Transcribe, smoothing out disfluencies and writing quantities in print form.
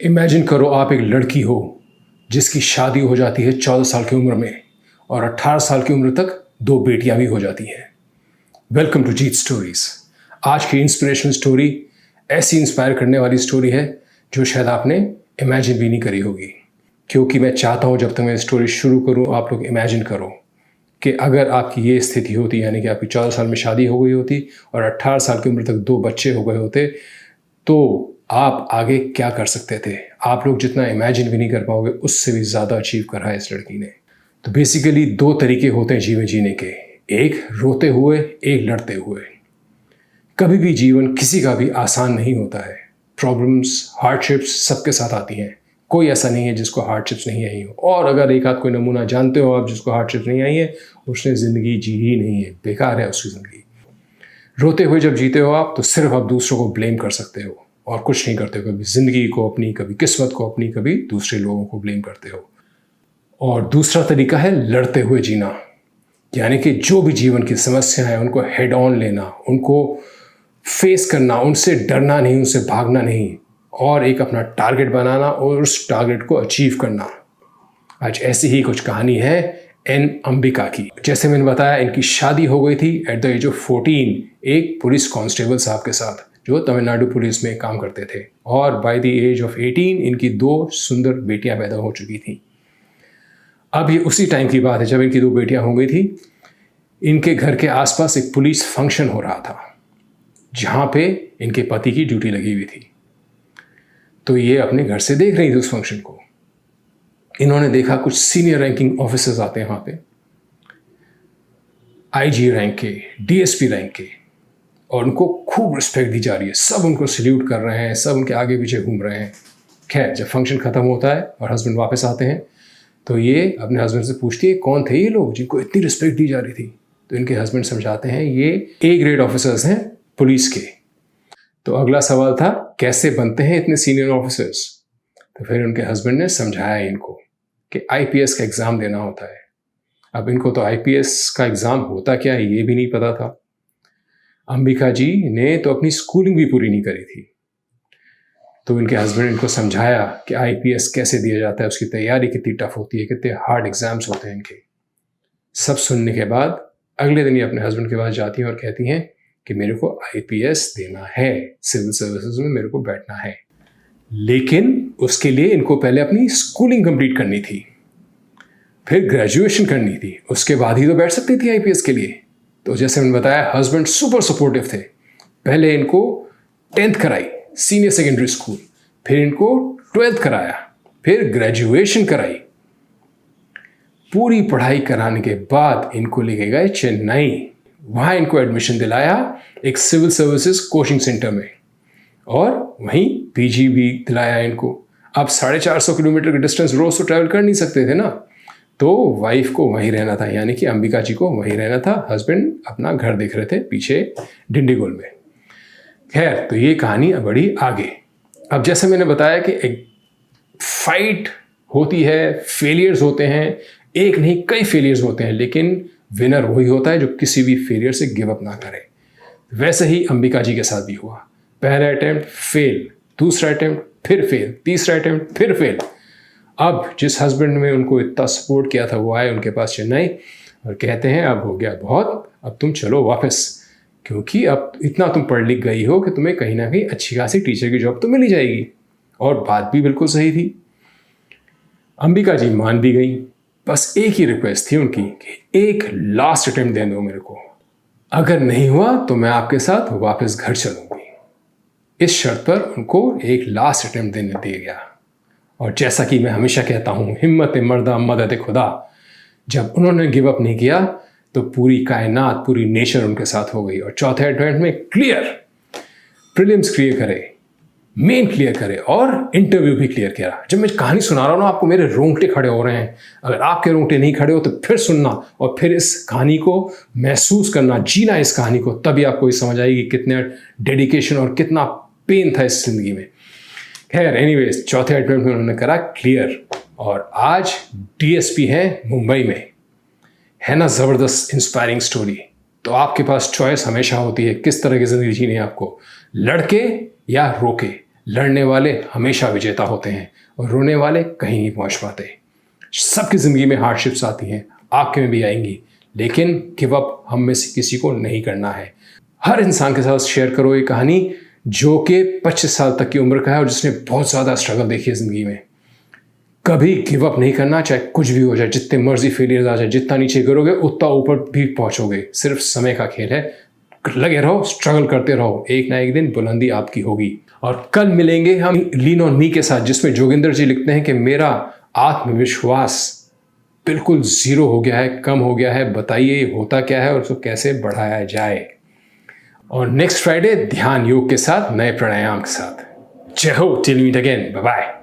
Imagine करो आप एक लड़की हो जिसकी शादी हो जाती है 14 साल की उम्र में और 18 साल की उम्र तक 2 बेटियां भी हो जाती हैं। Welcome to Jeet stories. आज की इंस्पिरेशनल स्टोरी ऐसी इंस्पायर करने वाली स्टोरी है जो शायद आपने इमेजिन भी नहीं करी होगी। क्योंकि मैं चाहता हूँ जब तक मैं स्टोरी शुरू करूँ आप लोग इमेजिन करो कि अगर आपकी ये स्थिति होती, यानी कि आपकी 14 साल में शादी हो गई होती और 18 साल की उम्र तक 2 बच्चे हो गए होते, तो आप आगे क्या कर सकते थे। आप लोग जितना इमेजिन भी नहीं कर पाओगे उससे भी ज़्यादा अचीव करा है इस लड़की ने। तो बेसिकली 2 तरीके होते हैं जीवन जीने के, एक रोते हुए, एक लड़ते हुए। कभी भी जीवन किसी का भी आसान नहीं होता है। प्रॉब्लम्स, हार्डशिप्स सबके साथ आती हैं। कोई ऐसा नहीं है जिसको हार्डशिप्स नहीं आई हो। और अगर एक आध कोई नमूना जानते हो आप जिसको हार्डशिप्स नहीं आई है, उसने ज़िंदगी जी ही नहीं है, बेकार है उसकी ज़िंदगी। रोते हुए जब जीते हो आप तो सिर्फ आप दूसरों को ब्लेम कर सकते हो और कुछ नहीं करते हो। कभी ज़िंदगी को अपनी, कभी किस्मत को अपनी, कभी दूसरे लोगों को ब्लेम करते हो। और दूसरा तरीका है लड़ते हुए जीना, यानी कि जो भी जीवन की समस्या है उनको हेड ऑन लेना, उनको फेस करना, उनसे डरना नहीं, उनसे भागना नहीं, और एक अपना टारगेट बनाना और उस टारगेट को अचीव करना। आज ऐसी ही कुछ कहानी है एन अंबिका की। जैसे मैंने बताया, इनकी शादी हो गई थी एट द एज ऑफ 14 एक पुलिस कांस्टेबल साहब के साथ जो तमिलनाडु पुलिस में काम करते थे। और बाय द एज ऑफ 18 इनकी 2 सुंदर बेटियां पैदा हो चुकी थी। अब ये उसी टाइम की बात है जब इनकी 2 बेटियां हो गई थी। इनके घर के आसपास एक पुलिस फंक्शन हो रहा था जहां पे इनके पति की ड्यूटी लगी हुई थी। तो ये अपने घर से देख रही थी उस फंक्शन को। इन्होंने देखा कुछ सीनियर रैंकिंग ऑफिसर्स आते हैं वहां पे, आईजी रैंक के, डीएसपी रैंक के, और उनको खूब रिस्पेक्ट दी जा रही है। सब उनको सल्यूट कर रहे हैं, सब उनके आगे पीछे घूम रहे हैं। खैर, जब फंक्शन खत्म होता है और हस्बैंड वापस आते हैं तो ये अपने हस्बैंड से पूछती है कौन थे ये लोग जिनको इतनी रिस्पेक्ट दी जा रही थी। तो इनके हस्बैंड समझाते हैं ये ए ग्रेड ऑफिसर्स हैं पुलिस के। तो अगला सवाल था कैसे बनते हैं इतने सीनियर ऑफिसर्स। तो फिर उनके हस्बैंड ने समझाया इनको कि आईपीएस का एग्ज़ाम देना होता है। अब इनको तो आईपीएस का एग्ज़ाम होता क्या है ये भी नहीं पता था। अंबिका जी ने तो अपनी स्कूलिंग भी पूरी नहीं करी थी। तो इनके हस्बैंड इनको समझाया कि आईपीएस कैसे दिया जाता है, उसकी तैयारी कितनी टफ होती है, कितने हार्ड एग्जाम्स होते हैं इनके। सब सुनने के बाद अगले दिन ये अपने हस्बैंड के पास जाती हैं और कहती हैं कि मेरे को आईपीएस देना है, सिविल सर्विसेज में मेरे को बैठना है। लेकिन उसके लिए इनको पहले अपनी स्कूलिंग कंप्लीट करनी थी, फिर ग्रेजुएशन करनी थी, उसके बाद ही तो बैठ सकती थी आईपीएस के लिए। तो जैसे मैंने बताया हस्बैंड सुपर सपोर्टिव थे। पहले इनको 10th कराई सीनियर सेकेंडरी स्कूल, फिर इनको 12th कराया, फिर ग्रेजुएशन कराई। पूरी पढ़ाई कराने के बाद इनको लेके गए चेन्नई। वहाँ इनको एडमिशन दिलाया एक सिविल सर्विसेज कोचिंग सेंटर में, और वहीं पीजी भी दिलाया इनको। अब 450 किलोमीटर का डिस्टेंस रोज तो ट्रैवल कर नहीं सकते थे ना, तो वाइफ को वहीं रहना था, यानी कि अंबिका जी को वहीं रहना था। हस्बैंड अपना घर देख रहे थे पीछे डिंडीगुल में। खैर, तो ये कहानी बढ़ी आगे। अब जैसे मैंने बताया कि एक फाइट होती है, फेलियर्स होते हैं, एक नहीं कई फेलियर्स होते हैं, लेकिन विनर वही होता है जो किसी भी फेलियर से गिव अप ना करे। वैसे ही अंबिका जी के साथ भी हुआ। पहला अटेम्प्ट फेल, दूसरा अटेम्प्ट फिर फेल, तीसरा अटेम्प्ट फिर फेल। अब जिस हस्बैंड ने उनको इतना सपोर्ट किया था वो आए उनके पास चेन्नई और कहते हैं अब हो गया बहुत, अब तुम चलो वापस, क्योंकि अब इतना तुम पढ़ लिख गई हो कि तुम्हें कहीं ना कहीं अच्छी खासी टीचर की जॉब तो मिल ही जाएगी। और बात भी बिल्कुल सही थी। अंबिका जी मान भी गई। बस एक ही रिक्वेस्ट थी उनकी कि एक लास्ट अटेम्प्ट दे दो मेरे को, अगर नहीं हुआ तो मैं आपके साथ वापस घर चलूंगी। इस शर्त पर उनको एक लास्ट अटेम्प्ट देने दिया गया। और जैसा कि मैं हमेशा कहता हूँ, हिम्मत मर्दा मदद खुदा। जब उन्होंने गिव अप नहीं किया तो पूरी कायनात, पूरी नेचर उनके साथ हो गई। और चौथे अटेम्प्ट में क्लियर, प्रीलिम्स क्लियर करे, मेन क्लियर करे और इंटरव्यू भी क्लियर किया। जब मैं कहानी सुना रहा हूँ ना आपको, मेरे रोंगटे खड़े हो रहे हैं। अगर आपके रोंगटे नहीं खड़े हो तो फिर सुनना और फिर इस कहानी को महसूस करना, जीना इस कहानी को, तभी आपको ये समझ आएगी कितने डेडिकेशन और कितना पेन था इस जिंदगी में। खैर, एनीवेज, चौथे अटेम्प्ट में उन्होंने करा क्लियर और आज डीएसपी हैं मुंबई में। है ना ज़बरदस्त इंस्पायरिंग स्टोरी। तो आपके पास चॉइस हमेशा होती है किस तरह की ज़िंदगी जीनी है आपको, लड़के या रोके। लड़ने वाले हमेशा विजेता होते हैं और रोने वाले कहीं नहीं पहुंच पाते। सबकी ज़िंदगी में हार्डशिप्स आती हैं, आपके में भी आएंगी, लेकिन गिव अप हम में से किसी को नहीं करना है। हर इंसान के साथ शेयर करो ये कहानी जो कि 25 साल तक की उम्र का है और जिसने बहुत ज़्यादा स्ट्रगल देखी है ज़िंदगी में। कभी गिव अप नहीं करना, चाहे कुछ भी हो जाए, जितने मर्जी फेलियर्स आ जाए, जितना नीचे गिरोगे उतना ऊपर भी पहुंचोगे। सिर्फ समय का खेल है, लगे रहो, स्ट्रगल करते रहो, एक ना एक दिन बुलंदी आपकी होगी। और कल मिलेंगे हम लीन ऑन मी के साथ, जिसमें जोगिंदर जी लिखते हैं कि मेरा आत्मविश्वास बिल्कुल ज़ीरो हो गया है, कम हो गया है, बताइए ये होता क्या है और उसको कैसे बढ़ाया जाए। और नेक्स्ट फ्राइडे ध्यान योग के साथ, नए प्राणायाम के साथ। जय हो, till meet again, bye bye.